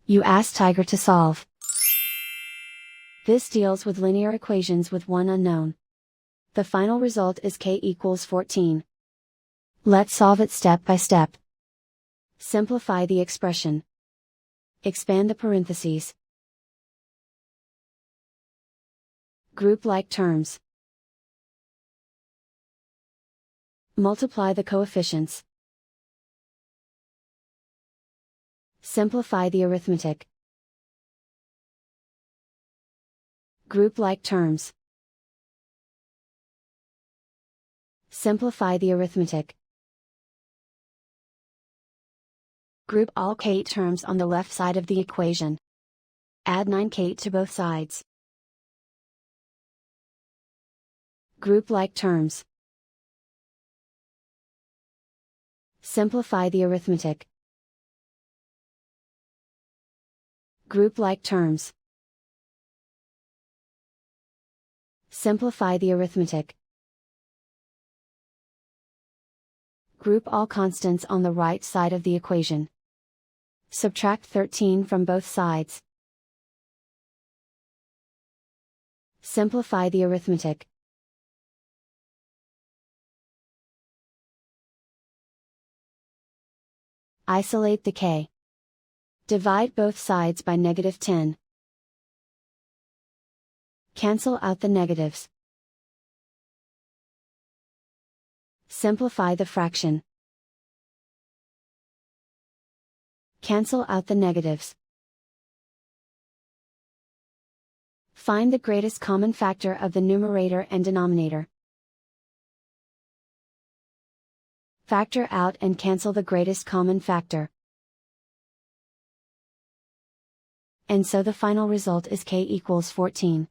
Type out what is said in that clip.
You ask Tiger to solve. This deals with linear equations with one unknown. The final result is k equals 14. Let's solve it step by step. Simplify the expression. Expand the parentheses. Group like terms. Multiply the coefficients. Simplify the arithmetic. Group like terms. Simplify the arithmetic. Group all k terms on the left side of the equation. Add 9k to both sides. Group like terms. Simplify the arithmetic. Group like terms. Simplify the arithmetic. Group all constants on the right side of the equation. Subtract 13 from both sides. Simplify the arithmetic. Isolate the k. Divide both sides by -10. Cancel out the negatives. Simplify the fraction. Cancel out the negatives. Find the greatest common factor of the numerator and denominator. Factor out and cancel the greatest common factor. And so the final result is k equals 14.